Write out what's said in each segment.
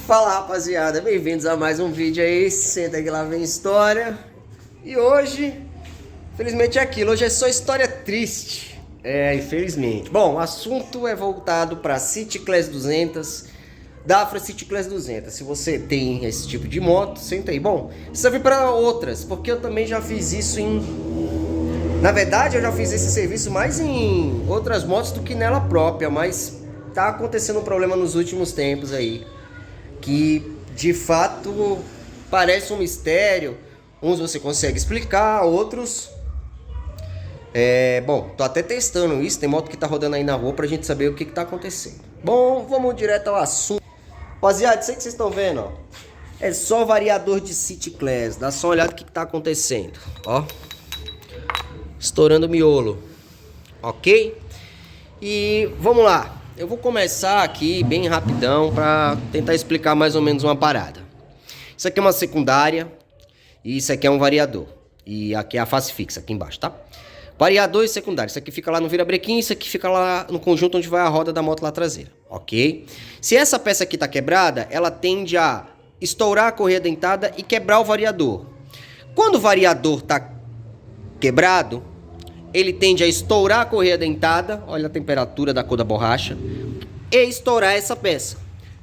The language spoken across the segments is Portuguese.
Fala, rapaziada, bem-vindos a mais um vídeo aí. Senta que lá vem história. E hoje, infelizmente é aquilo, hoje é só história triste. Infelizmente. Bom, o assunto é voltado para City Class 200, Dafra City Class 200. Se você tem esse tipo de moto, senta aí. Bom, serve para outras, porque eu também já fiz isso Na verdade, eu já fiz esse serviço mais em outras motos do que nela própria, mas tá acontecendo um problema nos últimos tempos aí, que de fato parece um mistério. Uns você consegue explicar, outros... Bom, tô até testando isso, tem moto que tá rodando aí na rua pra gente saber o que tá acontecendo. Bom, vamos direto ao assunto. Rapaziada, isso aí que vocês estão vendo, ó, é só variador de City Class. Dá só uma olhada no que tá acontecendo, ó. Estourando o miolo, ok? E vamos lá. Eu vou começar aqui bem rapidão para tentar explicar mais ou menos uma parada. Isso aqui é uma secundária e isso aqui é um variador. E aqui é a face fixa, aqui embaixo, tá? Variador e secundário. Isso aqui fica lá no virabrequim, isso aqui fica lá no conjunto onde vai a roda da moto lá traseira, ok? Se essa peça aqui tá quebrada, ela tende a estourar a correia dentada e quebrar o variador. Quando o variador tá quebrado, ele tende a estourar a correia dentada, olha a temperatura da cor da borracha, e estourar essa peça.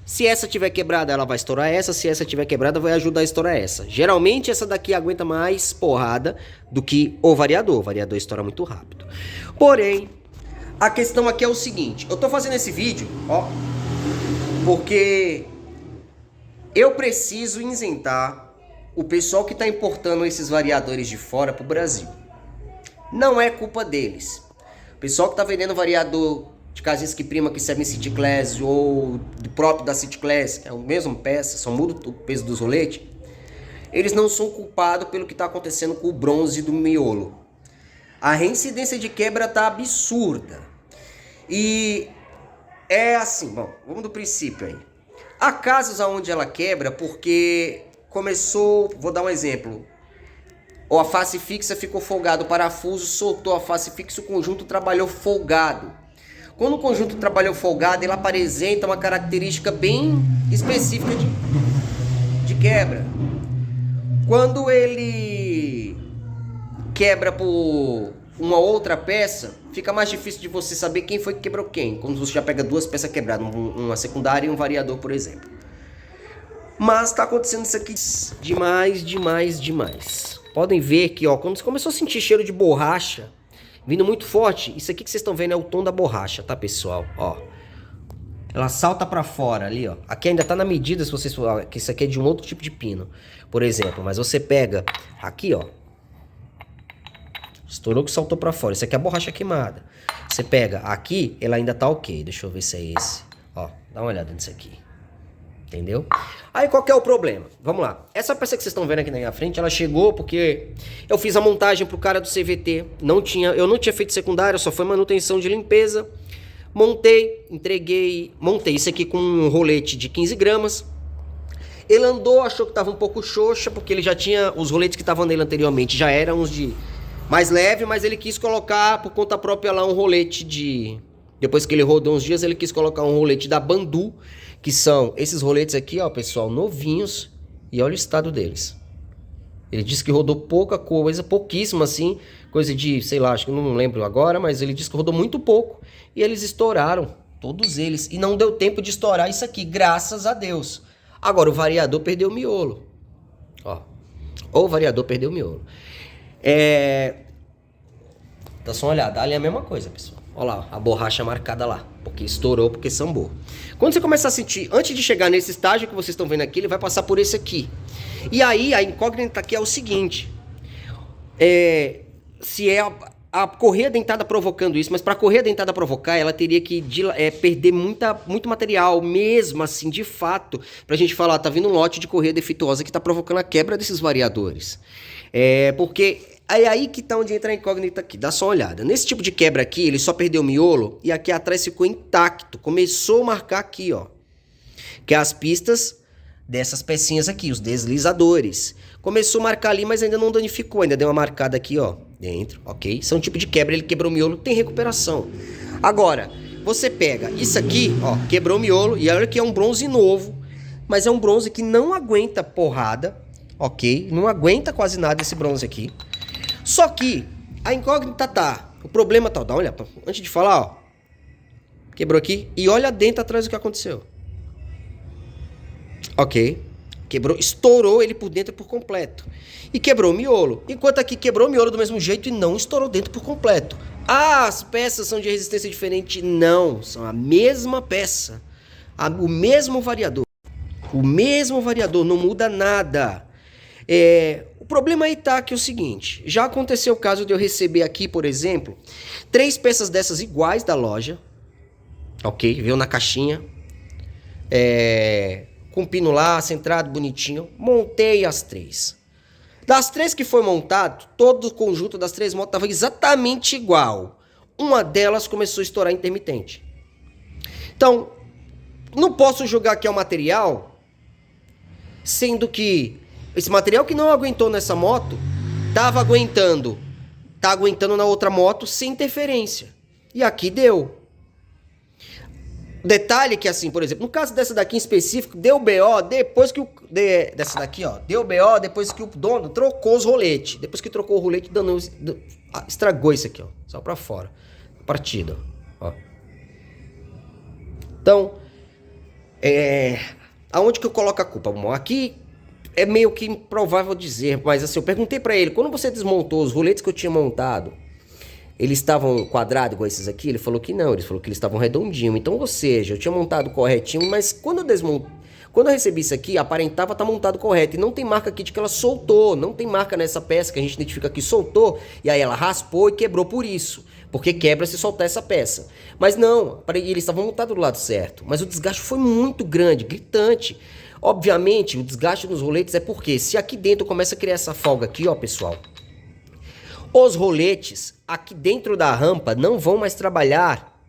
Se essa tiver quebrada, ela vai estourar essa. Se essa tiver quebrada, vai ajudar a estourar essa. Geralmente, essa daqui aguenta mais porrada do que o variador. O variador estoura muito rápido. Porém, a questão aqui é o seguinte. Eu tô fazendo esse vídeo, ó, porque eu preciso isentar o pessoal que tá importando esses variadores de fora pro Brasil. Não é culpa deles. O pessoal que tá vendendo variador de Kazinski Prima que serve em City Class ou do próprio da City Class, que é a mesma peça, só muda o peso dos roletes, eles não são culpados pelo que tá acontecendo com o bronze do miolo. A reincidência de quebra tá absurda. E é assim, bom, vamos do princípio aí. Há casos onde ela quebra porque começou, vou dar um exemplo, ou a face fixa ficou folgado, o parafuso soltou a face fixa, o conjunto trabalhou folgado. Quando o conjunto trabalhou folgado, ele apresenta uma característica bem específica de quebra. Quando ele quebra por uma outra peça, fica mais difícil de você saber quem foi que quebrou quem. Quando você já pega duas peças quebradas, uma secundária e um variador, por exemplo. Mas tá acontecendo isso aqui demais. Podem ver que, ó, quando você começou a sentir cheiro de borracha vindo muito forte, isso aqui que vocês estão vendo é o tom da borracha, tá, pessoal? Ó, ela salta pra fora ali, ó. Aqui ainda tá na medida, se vocês for, que isso aqui é de um outro tipo de pino, por exemplo. Mas você pega aqui, ó, estourou que saltou pra fora. Isso aqui é a borracha queimada. Você pega aqui, ela ainda tá ok. Deixa eu ver se é esse. Ó, dá uma olhada nisso aqui. Entendeu? Aí qual que é o problema? Vamos lá. Essa peça que vocês estão vendo aqui na minha frente, ela chegou porque eu fiz a montagem pro cara do CVT. Eu não tinha feito secundária, só foi manutenção de limpeza. Montei, entreguei, montei isso aqui com um rolete de 15 gramas. Ele andou, achou que tava um pouco xoxa, porque ele já tinha, os roletes que estavam nele anteriormente já eram uns de mais leve, mas ele quis colocar por conta própria lá um rolete de... Depois que ele rodou uns dias, ele quis colocar um rolete da Bandu, que são esses roletes aqui, ó, pessoal, novinhos. E olha o estado deles. Ele disse que rodou pouca coisa, pouquíssimo assim, coisa de, sei lá, acho que eu não lembro agora, mas ele disse que rodou muito pouco. E eles estouraram, todos eles. E não deu tempo de estourar isso aqui, graças a Deus. Agora o variador perdeu o miolo. Ó, o variador perdeu o miolo. Dá só uma olhada, ali é a mesma coisa, pessoal. Olha lá, a borracha marcada lá, porque estourou, porque sambou. Quando você começar a sentir, antes de chegar nesse estágio que vocês estão vendo aqui, ele vai passar por esse aqui. E aí, a incógnita aqui é o seguinte. Se é a correia dentada provocando isso, mas para a correia dentada provocar, ela teria que perder muito material, mesmo assim, de fato, pra gente falar, tá vindo um lote de correia defeituosa que tá provocando a quebra desses variadores. Porque... É aí que tá onde entra a incógnita aqui, dá só uma olhada. Nesse tipo de quebra aqui, ele só perdeu o miolo e aqui atrás ficou intacto. Começou a marcar aqui, ó. Que é as pistas dessas pecinhas aqui, os deslizadores. Começou a marcar ali, mas ainda não danificou. Ainda deu uma marcada aqui, ó, dentro, ok? Isso é um tipo de quebra, ele quebrou o miolo, tem recuperação. Agora, você pega isso aqui, ó, quebrou o miolo e olha que é um bronze novo. mas é um bronze que não aguenta porrada, ok? Não aguenta quase nada esse bronze aqui. Só que a incógnita tá, o problema tá, dá uma olhada, antes de falar, ó, quebrou aqui e olha dentro atrás do que aconteceu. Ok, quebrou, estourou ele por dentro por completo. E quebrou o miolo. Enquanto aqui quebrou o miolo do mesmo jeito e não estourou dentro por completo. Ah, as peças são de resistência diferente? Não, são a mesma peça. O mesmo variador. O mesmo variador, não muda nada. O problema aí tá que é o seguinte. Já aconteceu o caso de eu receber aqui, por exemplo, 3 peças dessas iguais da loja. Ok, veio na caixinha. Com pino lá, centrado, bonitinho. Montei as 3. Das 3 que foi montado, todo o conjunto das 3 motos estava exatamente igual. Uma delas começou a estourar intermitente. Então, não posso julgar que é o material, sendo que esse material que não aguentou nessa moto, tá aguentando na outra moto sem interferência. E aqui deu. Detalhe que assim, por exemplo, no caso dessa daqui em específico, deu BO depois que dessa daqui, ó, deu BO depois que o dono trocou os roletes. Depois que trocou o rolete, estragou isso aqui, ó, só pra fora. Partida, ó. Então, aonde que eu coloco a culpa? Bom, aqui é meio que improvável dizer, mas assim, eu perguntei pra ele, quando você desmontou os roletes que eu tinha montado, eles estavam quadrados igual esses aqui? Ele falou que não, ele falou que eles estavam redondinhos. Então, ou seja, eu tinha montado corretinho, mas quando eu recebi isso aqui, aparentava estar montado correto. E não tem marca aqui de que ela soltou, não tem marca nessa peça que a gente identifica que soltou, e aí ela raspou e quebrou por isso. Porque quebra se soltar essa peça. Mas não, eles estavam montados do lado certo. Mas o desgaste foi muito grande, gritante. Obviamente, o desgaste nos roletes é porque se aqui dentro começa a criar essa folga aqui, ó, pessoal, os roletes aqui dentro da rampa não vão mais trabalhar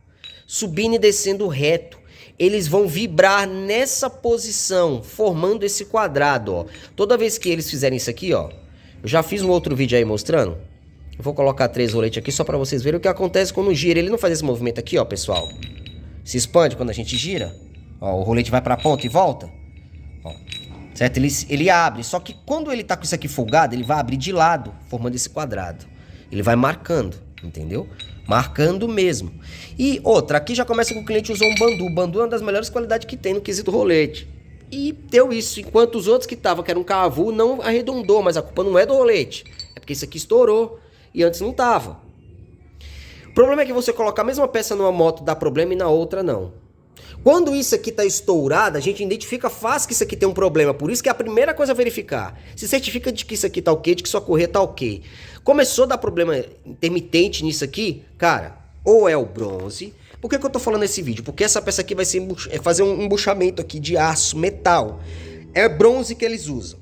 subindo e descendo reto. Eles vão vibrar nessa posição, formando esse quadrado, ó. Toda vez que eles fizerem isso aqui, ó, eu já fiz um outro vídeo aí mostrando. Eu vou colocar 3 roletes aqui só para vocês verem o que acontece quando gira. Ele não faz esse movimento aqui, ó, pessoal. Se expande quando a gente gira. Ó, o rolete vai para a ponta e volta. Ó. Certo? Ele abre, só que quando ele tá com isso aqui folgado, ele vai abrir de lado, formando esse quadrado. Ele vai marcando, entendeu? Marcando mesmo. E outra, aqui já começa com o cliente usou um bandu. O bandu é uma das melhores qualidades que tem no quesito rolete. E deu isso, enquanto os outros que estavam, que era um cavu, não arredondou, mas a culpa não é do rolete. É porque esse aqui estourou e antes não tava. O problema é que você colocar a mesma peça numa moto dá problema e na outra não. Quando isso aqui tá estourado, a gente identifica fácil que isso aqui tem um problema. Por isso que é a primeira coisa a verificar. Se certifica de que isso aqui tá ok, de que sua correia tá ok. Começou a dar problema intermitente nisso aqui, cara, ou é o bronze. Por que eu tô falando nesse vídeo? Porque essa peça aqui vai ser fazer um embuchamento aqui de aço, metal. É bronze que eles usam.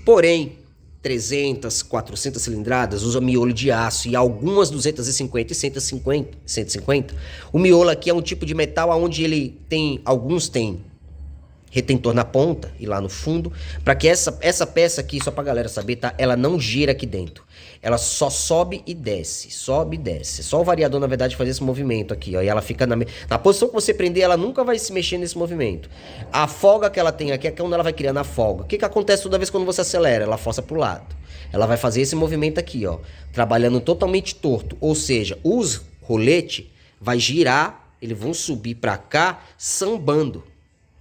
Porém, 300, 400 cilindradas, usa miolo de aço e algumas 250 e 150. O miolo aqui é um tipo de metal onde ele tem, alguns tem retentor na ponta e lá no fundo, para que essa peça aqui, só pra galera saber, tá? Ela não gira aqui dentro. Ela só sobe e desce, sobe e desce. Só o variador, na verdade, faz esse movimento aqui, ó. E ela fica na posição que você prender, ela nunca vai se mexer nesse movimento. A folga que ela tem aqui é quando ela vai criando a folga. O que acontece toda vez quando você acelera? Ela força pro lado. Ela vai fazer esse movimento aqui, ó. Trabalhando totalmente torto. Ou seja, os roletes vai girar, eles vão subir pra cá, sambando.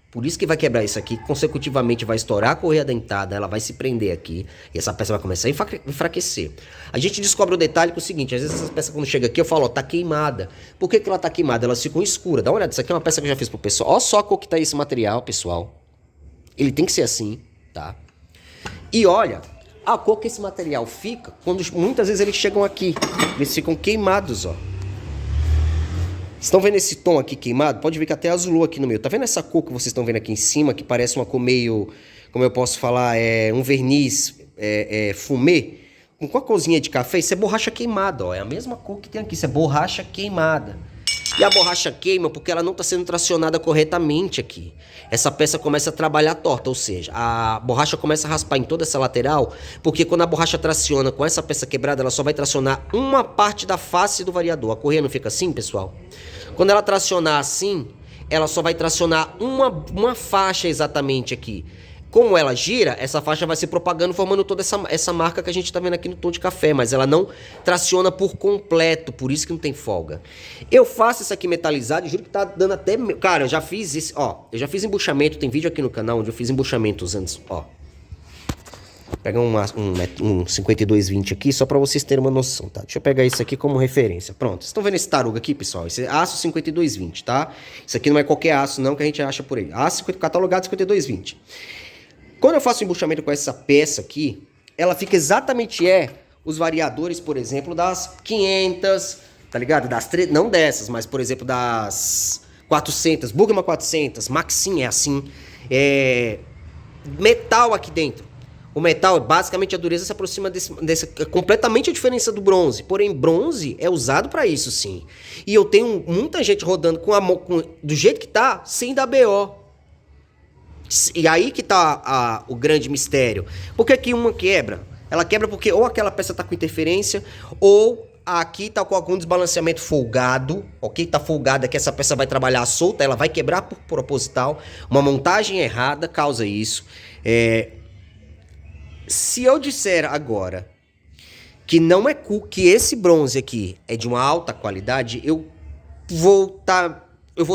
Por isso que vai quebrar isso aqui, consecutivamente vai estourar a correia dentada, ela vai se prender aqui, e essa peça vai começar a enfraquecer. A gente descobre o detalhe que é o seguinte, às vezes essa peça quando chega aqui, eu falo, ó, tá queimada. Por que ela tá queimada? Elas ficam escuras. Dá uma olhada, isso aqui é uma peça que eu já fiz pro pessoal. Olha só a cor que tá esse material, pessoal. Ele tem que ser assim, tá? E olha, a cor que esse material fica, quando muitas vezes eles chegam aqui, eles ficam queimados, ó. Estão vendo esse tom aqui queimado? Pode ver que até azulou aqui no meio. Tá vendo essa cor que vocês estão vendo aqui em cima? Que parece uma cor meio, como eu posso falar, um verniz fumê. Com a corzinha de café, isso é borracha queimada, ó. É a mesma cor que tem aqui, isso é borracha queimada. E a borracha queima porque ela não está sendo tracionada corretamente aqui. Essa peça começa a trabalhar torta, ou seja, a borracha começa a raspar em toda essa lateral, porque quando a borracha traciona com essa peça quebrada, ela só vai tracionar uma parte da face do variador. A correia não fica assim, pessoal? Quando ela tracionar assim, ela só vai tracionar uma faixa exatamente aqui. Como ela gira, essa faixa vai se propagando, formando toda essa marca que a gente tá vendo aqui no tom de café, mas ela não traciona por completo, por isso que não tem folga. Eu faço isso aqui metalizado, juro que tá dando até... Cara, eu já fiz isso, ó, eu já fiz embuchamento, tem vídeo aqui no canal onde eu fiz embuchamento usando, ó. Pegar um 5220 aqui, só pra vocês terem uma noção, tá? Deixa eu pegar isso aqui como referência. Pronto, vocês estão vendo esse tarugo aqui, pessoal? Esse é aço 5220, tá? Isso aqui não é qualquer aço não que a gente acha por aí. Aço catalogado 5220. Quando eu faço embuchamento com essa peça aqui, ela fica exatamente os variadores, por exemplo, das 500, tá ligado? Não dessas, mas, por exemplo, das 400, Bugman 400, Maxim é assim. Metal aqui dentro. O metal, basicamente, a dureza se aproxima completamente a diferença do bronze. Porém, bronze é usado para isso, sim. E eu tenho muita gente rodando do jeito que tá, sem dar BO. E aí que tá o grande mistério. Por que que uma quebra? Ela quebra porque ou aquela peça tá com interferência, ou aqui tá com algum desbalanceamento folgado. Ok? Tá folgada que essa peça vai trabalhar solta, ela vai quebrar por proposital. Uma montagem errada causa isso. Se eu disser agora que não é que esse bronze aqui é de uma alta qualidade, eu vou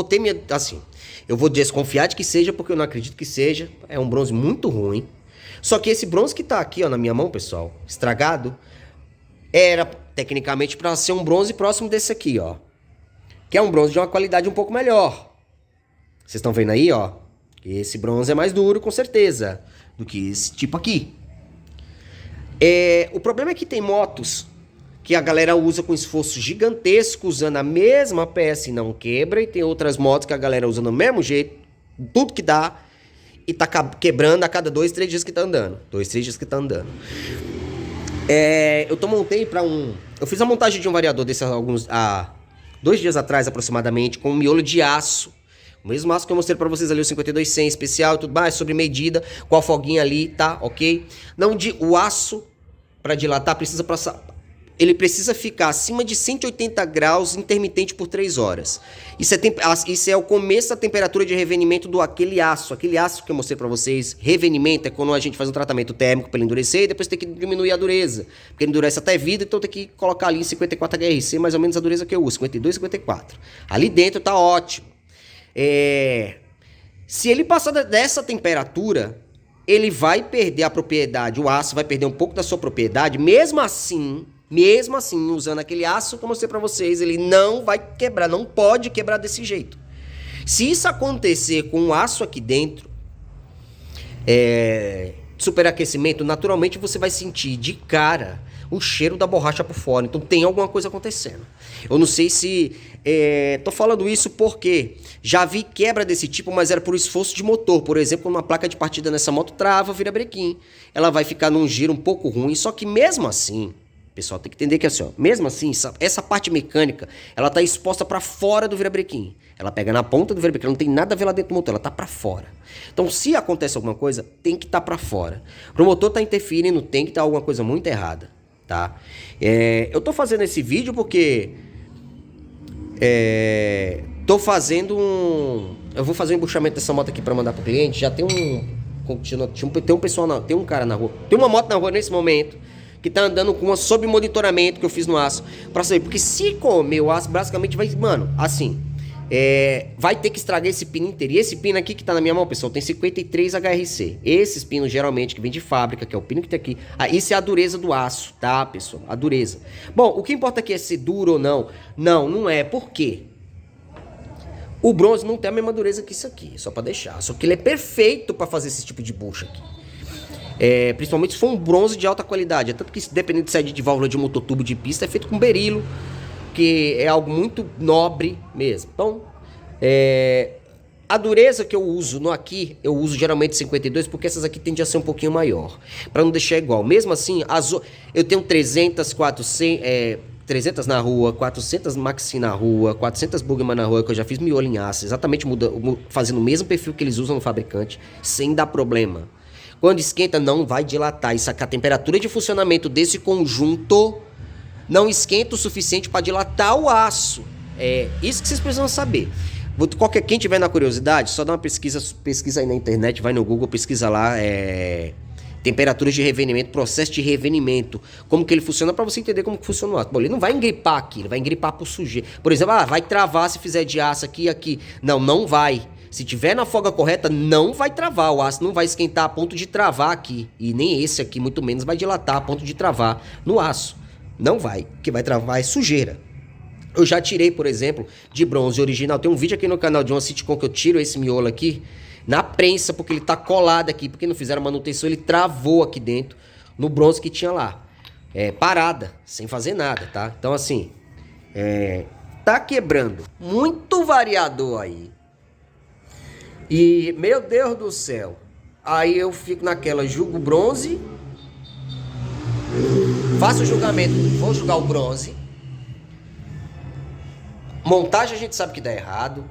ter minha, assim, eu vou desconfiar de que seja, porque eu não acredito que seja. É um bronze muito ruim. Só que esse bronze que tá aqui, ó, na minha mão, pessoal, estragado, era tecnicamente para ser um bronze próximo desse aqui, ó, que é um bronze de uma qualidade um pouco melhor. Vocês estão vendo aí, ó, que esse bronze é mais duro, com certeza, do que esse tipo aqui. O problema é que tem motos que a galera usa com esforço gigantesco, usando a mesma peça e não quebra, e tem outras motos que a galera usa do mesmo jeito, tudo que dá, e tá quebrando a cada 2, 3 dias que tá andando. 2, 3 dias que tá andando. Eu fiz a montagem de um variador desse há 2 dias atrás, aproximadamente, com um miolo de aço. O mesmo aço que eu mostrei pra vocês ali, o 5200 especial e tudo mais, sobre medida, com a folguinha ali, tá? Ok? O aço, pra dilatar, ele precisa ficar acima de 180 graus intermitente por 3 horas. Isso é o começo da temperatura de revenimento do aquele aço. Aquele aço que eu mostrei pra vocês, revenimento, é quando a gente faz um tratamento térmico para ele endurecer e depois tem que diminuir a dureza. Porque ele endurece até vidro, então tem que colocar ali em 54 HRC, mais ou menos a dureza que eu uso, 52, 54. Ali dentro tá ótimo. Se ele passar dessa temperatura, ele vai perder a propriedade, o aço vai perder um pouco da sua propriedade. Mesmo assim, usando aquele aço que eu mostrei pra vocês, ele não vai quebrar, não pode quebrar desse jeito. Se isso acontecer com o aço aqui dentro, superaquecimento, naturalmente você vai sentir de cara o cheiro da borracha por fora. Então tem alguma coisa acontecendo. Eu não sei se... tô falando isso porque já vi quebra desse tipo, mas era por esforço de motor. Por exemplo, quando uma placa de partida nessa moto trava, vira brequim. Ela vai ficar num giro um pouco ruim. Só que mesmo assim, pessoal, tem que entender que assim, ó, mesmo assim, essa parte mecânica, ela tá exposta para fora do virabrequim. Ela pega na ponta do virabrequim, não tem nada a ver lá dentro do motor, ela tá para fora. Então, se acontece alguma coisa, tem que estar para fora. Pro motor tá interferindo, tem que estar alguma coisa muito errada, tá? Eu tô fazendo esse vídeo porque tô fazendo eu vou fazer um embuchamento dessa moto aqui para mandar pro cliente. Já tem tem um cara na rua, tem uma moto na rua nesse momento que tá andando com sob monitoramento que eu fiz no aço, pra saber, porque se comer o aço, basicamente vai, mano, assim, vai ter que estragar esse pino inteiro. E esse pino aqui que tá na minha mão, pessoal, tem 53 HRC. Esses pinos, geralmente, que vem de fábrica, que é o pino que tem aqui, isso é a dureza do aço, tá, pessoal? A dureza. Bom, o que importa aqui é ser duro ou não. Não é. Por quê? O bronze não tem a mesma dureza que isso aqui, só pra deixar. Só que ele é perfeito pra fazer esse tipo de bucha aqui. Principalmente se for um bronze de alta qualidade. Tanto que, dependendo de sede de válvula de mototubo de pista, é feito com berilo, que é algo muito nobre mesmo. Então, a dureza que eu uso eu uso geralmente 52, porque essas aqui tendem a ser um pouquinho maior, para não deixar igual. Mesmo assim, eu tenho 300, 400, 300 na rua, 400 Maxi na rua, 400 Bugman na rua, que eu já fiz miolo em aço, exatamente fazendo o mesmo perfil que eles usam no fabricante, sem dar problema. Quando esquenta, não vai dilatar. Isso aqui, a temperatura de funcionamento desse conjunto não esquenta o suficiente para dilatar o aço. É isso que vocês precisam saber. Quem tiver na curiosidade, só dá uma pesquisa aí na internet, vai no Google, pesquisa lá, temperaturas de revenimento, processo de revenimento, como que ele funciona para você entender como que funciona o aço. Bom, ele não vai engripar aqui, ele vai engripar por sujeira. Por exemplo, vai travar se fizer de aço aqui e aqui. Não, não vai. Se tiver na folga correta, não vai travar. O aço não vai esquentar a ponto de travar aqui. E nem esse aqui, muito menos, vai dilatar a ponto de travar no aço. Não vai. O que vai travar é sujeira. Eu já tirei, por exemplo, de bronze original. Tem um vídeo aqui no canal de uma sitcom que eu tiro esse miolo aqui na prensa, porque ele tá colado aqui. Porque não fizeram manutenção, ele travou aqui dentro no bronze que tinha lá. Parada, sem fazer nada, tá? Então assim, tá quebrando muito variador aí. E, meu Deus do céu, aí eu fico naquela, julgo o bronze, faço o julgamento, vou julgar o bronze. Montagem a gente sabe que dá errado.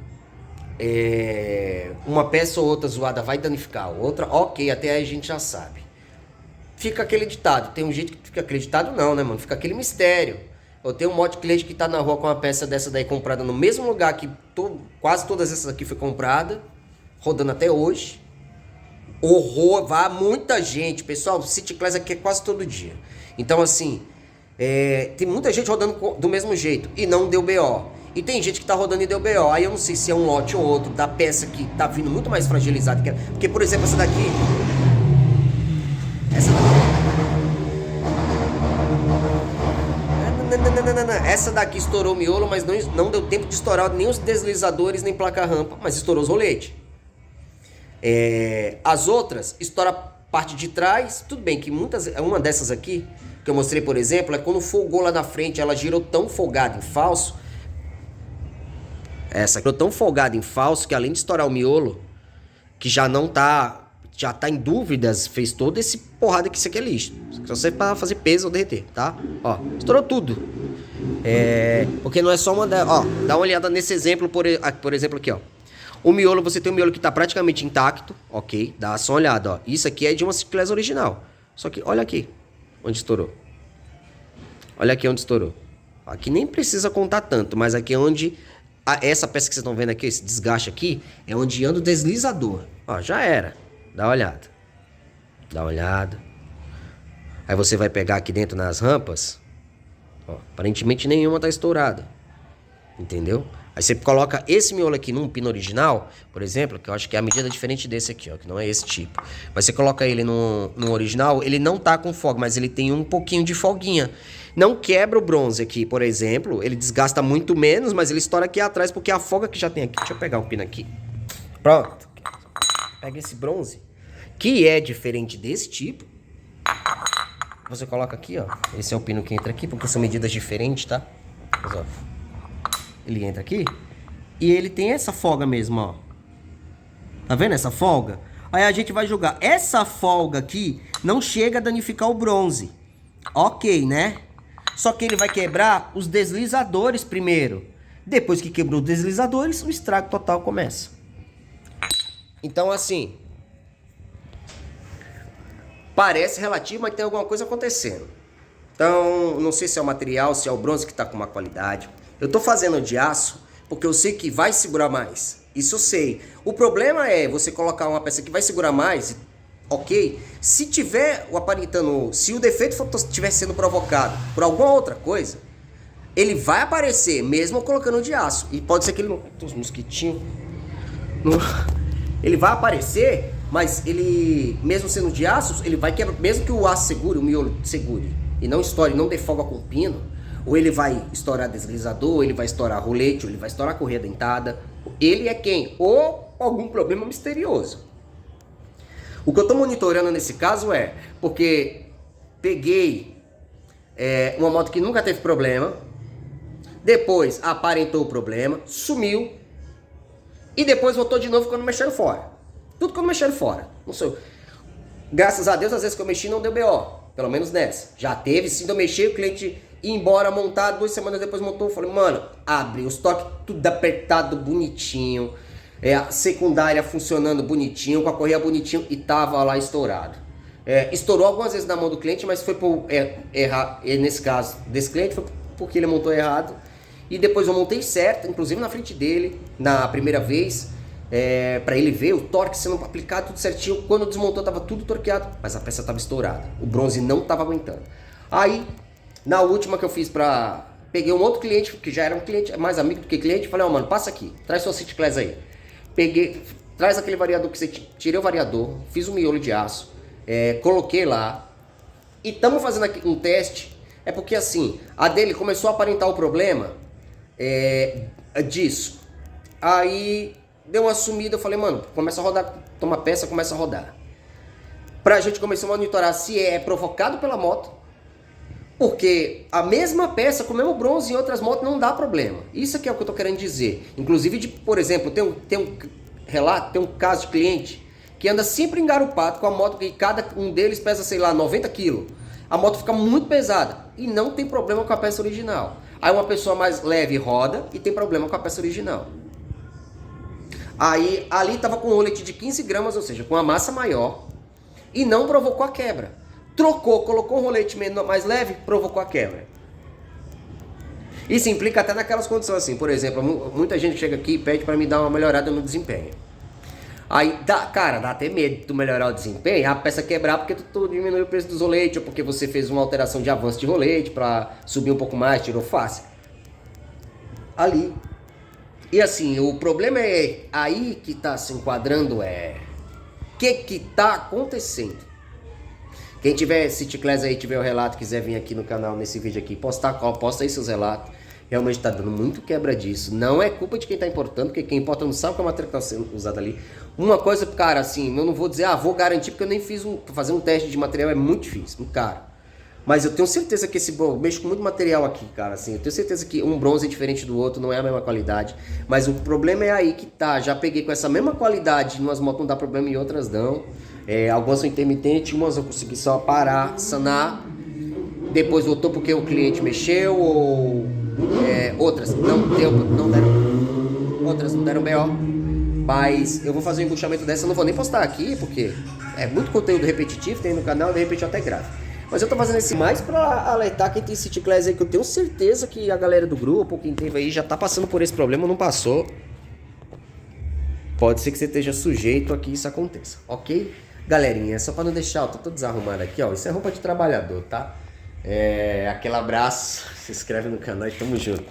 Uma peça ou outra zoada vai danificar a outra, ok, até aí a gente já sabe. Fica aquele ditado, tem um jeito que fica acreditado não, né, mano? Fica aquele mistério. Eu tenho um monte de cliente que tá na rua com uma peça dessa daí comprada no mesmo lugar que quase todas essas aqui foi comprada, rodando até hoje. Horror, vai muita gente, pessoal, City Class aqui é quase todo dia. Então assim, tem muita gente rodando do mesmo jeito e não deu BO. E tem gente que tá rodando e deu BO. Aí eu não sei se é um lote ou outro da peça que tá vindo muito mais fragilizada. Porque, por exemplo, essa daqui. Essa daqui estourou o miolo, mas não deu tempo de estourar nem os deslizadores, nem placa-rampa. Mas estourou os roletes. As outras, estoura a parte de trás. Tudo bem que uma dessas aqui, que eu mostrei, por exemplo, é quando folgou lá na frente. Ela girou tão folgada em falso. Essa aqui tão folgada em falso que além de estourar o miolo, que já tá em dúvidas, fez todo esse porrada que isso aqui é lixo. Só serve pra fazer peso ou derreter, tá? Ó, estourou tudo. Porque não é só uma... Ó, dá uma olhada nesse exemplo, por exemplo aqui, ó. O miolo, você tem um miolo que tá praticamente intacto, ok? Dá só uma olhada, ó. Isso aqui é de uma City Class original. Só que olha aqui, onde estourou. Olha aqui onde estourou. Aqui nem precisa contar tanto, mas aqui é onde... Essa peça que vocês estão vendo aqui, esse desgaste aqui, é onde anda o deslizador. Ó, já era. Dá uma olhada. Dá uma olhada. Aí você vai pegar aqui dentro nas rampas. Ó, aparentemente nenhuma tá estourada. Entendeu? Aí você coloca esse miolo aqui num pino original, por exemplo, que eu acho que é a medida diferente desse aqui, ó, que não é esse tipo. Mas você coloca ele no original, ele não tá com folga, mas ele tem um pouquinho de folguinha. Não quebra o bronze aqui, por exemplo, ele desgasta muito menos, mas ele estoura aqui atrás, porque a folga que já tem aqui... Deixa eu pegar um pino aqui. Pronto. Pega esse bronze, que é diferente desse tipo. Você coloca aqui, ó. Esse é o pino que entra aqui, porque são medidas diferentes, tá? Mas, ó, ele entra aqui e ele tem essa folga mesmo, ó. Tá vendo essa folga? Aí a gente vai jogar. Essa folga aqui não chega a danificar o bronze. Ok, né? Só que ele vai quebrar os deslizadores primeiro. Depois que quebrou os deslizadores, o estrago total começa. Então, assim, parece relativo, mas tem alguma coisa acontecendo. Então, não sei se é o material, se é o bronze que está com uma qualidade. Eu estou fazendo de aço porque eu sei que vai segurar mais. Isso eu sei. O problema é você colocar uma peça que vai segurar mais, ok? Se tiver o aparentando, se o defeito estiver sendo provocado por alguma outra coisa, ele vai aparecer, mesmo colocando de aço. E pode ser que ele não... Tem uns mosquitinhos. Ele vai aparecer, mas ele, mesmo sendo de aço, ele vai quebrar, mesmo que o aço segure, o miolo segure, e não estoure, não dê folga com o pino, ou ele vai estourar deslizador, ou ele vai estourar rolete, ou ele vai estourar correia dentada. Ele é quem? Ou algum problema misterioso. O que eu estou monitorando nesse caso porque peguei uma moto que nunca teve problema, depois aparentou o problema, sumiu, e depois voltou de novo quando mexendo fora. Tudo quando mexendo fora. Não sei. Graças a Deus, às vezes que eu mexi não deu BO. Pelo menos nessa. Já teve, sim, eu mexi, o cliente ia embora montado, 2 semanas depois montou. Eu falei, mano, abre os toques tudo apertado, bonitinho. A secundária funcionando bonitinho, com a correia bonitinho, e tava lá estourado. Estourou algumas vezes na mão do cliente, mas foi por errar. Nesse caso desse cliente, foi porque ele montou errado. E depois eu montei certo, inclusive na frente dele, na primeira vez, para ele ver o torque sendo aplicado tudo certinho. Quando desmontou tava tudo torqueado, mas a peça tava estourada. O bronze não tava aguentando. Aí, na última que eu fiz peguei um outro cliente, que já era um cliente, mais amigo do que cliente, falei, ó, mano, passa aqui, traz sua City Class aí. Traz aquele variador que você tirei o variador, fiz um miolo de aço, coloquei lá. E estamos fazendo aqui um teste, porque assim, a dele começou a aparentar o problema disso. Aí deu uma sumida, eu falei, mano, começa a rodar, toma peça, começa a rodar. Pra gente começar a monitorar se é provocado pela moto, porque a mesma peça com o mesmo bronze em outras motos não dá problema. Isso aqui é o que eu tô querendo dizer. Inclusive, por exemplo, tem um relato, tem um caso de cliente que anda sempre engarupado com a moto, que cada um deles pesa, sei lá, 90 kg. A moto fica muito pesada e não tem problema com a peça original. Aí uma pessoa mais leve roda e tem problema com a peça original. Aí ali tava com um rolete de 15 gramas, ou seja, com a massa maior, e não provocou a quebra. Trocou, colocou um rolete mais leve, provocou a quebra. Isso implica até naquelas condições assim, por exemplo, muita gente chega aqui e pede para me dar uma melhorada no desempenho. Aí, cara, dá até medo de tu melhorar o desempenho, a peça quebrar porque tu diminuiu o preço dos roletes, ou porque você fez uma alteração de avanço de rolete para subir um pouco mais, tirou fácil. Ali. E assim, o problema é aí que tá se enquadrando o que tá acontecendo. Quem tiver City Class aí, tiver o relato, quiser vir aqui no canal, nesse vídeo aqui, posta aí seus relatos. Realmente tá dando muito quebra disso. Não é culpa de quem tá importando, porque quem importa não sabe qual matéria que tá sendo usada ali. Uma coisa, cara, assim, eu não vou dizer, vou garantir, porque eu nem fiz fazer um teste de material é muito difícil, muito caro. Mas eu tenho certeza que eu mexo com muito material aqui, cara, assim, eu tenho certeza que um bronze é diferente do outro, não é a mesma qualidade. Mas o problema é aí que tá, já peguei com essa mesma qualidade, em umas motos não dá problema e outras não. Algumas são intermitentes, umas eu consegui só parar, sanar, depois voltou porque o cliente mexeu, ou outras não deram, outras não deram BO. Mas eu vou fazer um embuchamento dessa, eu não vou nem postar aqui, porque é muito conteúdo repetitivo, tem no canal, de repente eu até gravo. Mas eu tô fazendo esse mais pra alertar quem tem City Class aí, que eu tenho certeza que a galera do grupo, quem teve aí, já tá passando por esse problema, não passou. Pode ser que você esteja sujeito a que isso aconteça, ok? Galerinha, só pra não deixar, eu tô todo desarrumado aqui, ó, isso é roupa de trabalhador, tá? Aquele abraço, se inscreve no canal e tamo junto.